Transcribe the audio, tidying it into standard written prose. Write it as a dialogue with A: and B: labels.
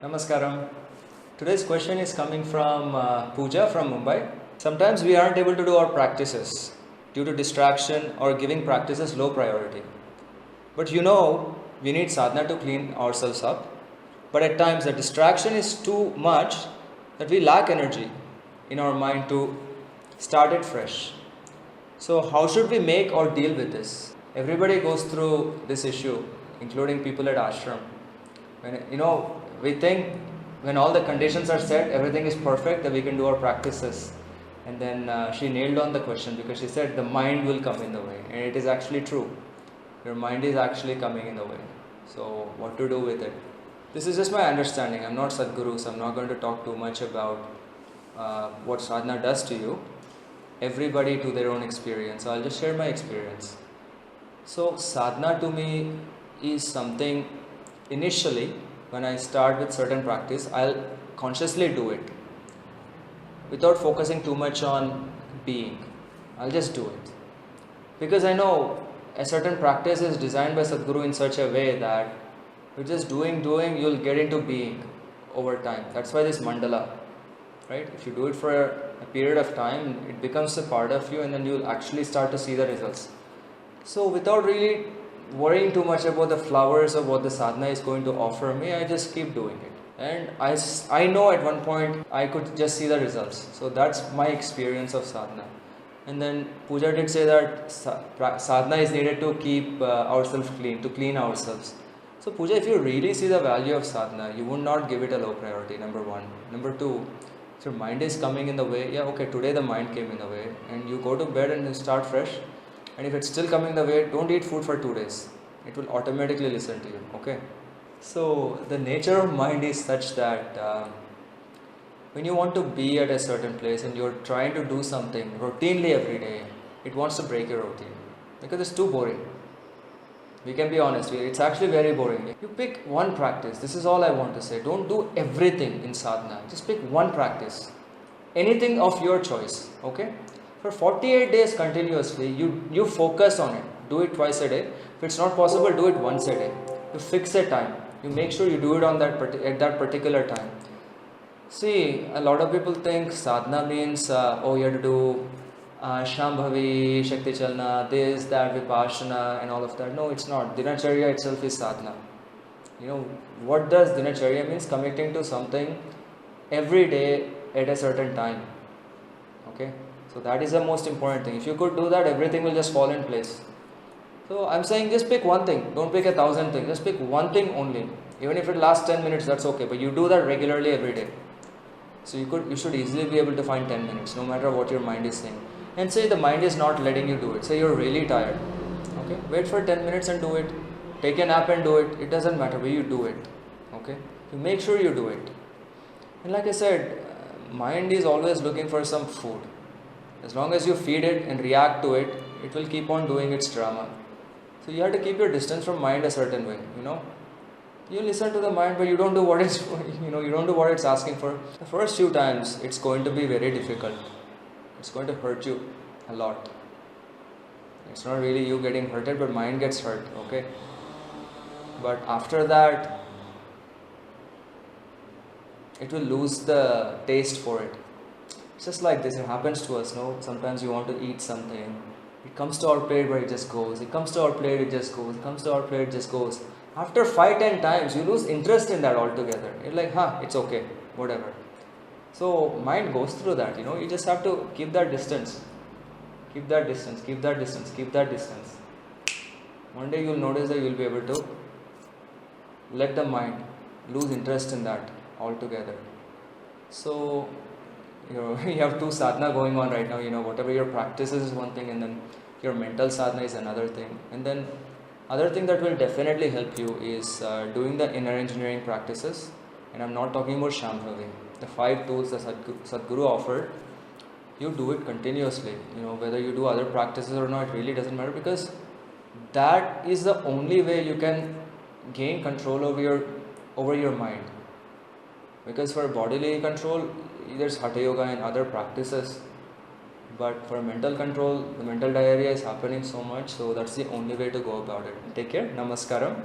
A: Namaskaram. Today's question is coming from Pooja from Mumbai. Sometimes we aren't able to do our practices due to distraction or giving practices low priority. But we need sadhana to clean ourselves up. But at times the distraction is too much that we lack energy in our mind to start it fresh. So, how should we make or deal with this? Everybody goes through this issue, including people at ashram. We think when all the conditions are set, everything is perfect, that we can do our practices. And then she nailed on the question because she said the mind will come in the way, and it is actually true. Your mind is actually coming in the way. So, what to do with it? This is just my understanding. I'm not Sadhguru, so I'm not going to talk too much about what sadhana does to you. Everybody to their own experience. So I'll just share my experience. So, sadhana to me is something initially when I start with certain practice, I'll consciously do it without focusing too much on being. I'll just do it. Because I know a certain practice is designed by Sadhguru in such a way that you're just doing, you'll get into being over time. That's why this mandala, right? If you do it for a period of time, it becomes a part of you and then you'll actually start to see the results. So without really worrying too much about the flowers of what the sadhana is going to offer me, I just keep doing it. And I know at one point I could just see the results. So that's my experience of sadhana. And then Pooja did say that sadhana is needed to keep ourselves clean, to clean ourselves. So Pooja, if you really see the value of sadhana, you would not give it a low priority, number one. Number two, if your mind is coming in the way, today the mind came in the way, and you go to bed and you start fresh. And if it's still coming the way, don't eat food for 2 days. It will automatically listen to you, okay? So, the nature of mind is such that when you want to be at a certain place and you're trying to do something routinely every day, it wants to break your routine because it's too boring. We can be honest, it's actually very boring. You pick one practice, this is all I want to say. Don't do everything in sadhana, just pick one practice. Anything of your choice, okay? For 48 days continuously, you focus on it. Do it twice a day. If it's not possible, do it once a day. You fix a time. You make sure you do it on at that particular time. See, a lot of people think sadhana means, you have to do Shambhavi, Shakti Chalna, this, that, Vipassana and all of that. No, it's not. Dinacharya itself is sadhana. What does Dinacharya means? Committing to something every day at a certain time. Okay? So that is the most important thing. If you could do that, everything will just fall in place. So I'm saying just pick one thing. Don't pick 1,000 things. Just pick one thing only. Even if it lasts 10 minutes, that's okay. But you do that regularly every day. So you should easily be able to find 10 minutes, no matter what your mind is saying. And say the mind is not letting you do it. Say you're really tired. Okay? Wait for 10 minutes and do it. Take a nap and do it. It doesn't matter where you do it. Okay? You make sure you do it. And like I said, mind is always looking for some food. As long as you feed it and react to it, it will keep on doing its drama. So you have to keep your distance from mind a certain way, You listen to the mind, but you don't do what it's, you don't do what it's asking for. The first few times, it's going to be very difficult. It's going to hurt you a lot. It's not really you getting hurted, but mind gets hurt, okay? But after that, it will lose the taste for it. It's just like this, it happens to us, no? Sometimes you want to eat something. It comes to our plate, but it just goes. It comes to our plate, it just goes. It comes to our plate, it just goes. After 5-10 times, you lose interest in that altogether. You're like, it's okay, whatever. So, mind goes through that, You just have to keep that distance. Keep that distance, keep that distance, keep that distance. One day you'll notice that you'll be able to let the mind lose interest in that altogether. So, you have two sadhana going on right now, whatever your practice is one thing, and then your mental sadhana is another thing. And then other thing that will definitely help you is doing the inner engineering practices. And I'm not talking about Shambhavi. The 5 tools that Sadhguru offered, you do it continuously. Whether you do other practices or not, it really doesn't matter, because that is the only way you can gain control over your mind. Because for bodily control, there's Hatha Yoga and other practices. But for mental control, the mental diarrhea is happening so much, so that's the only way to go about it. Take care. Namaskaram.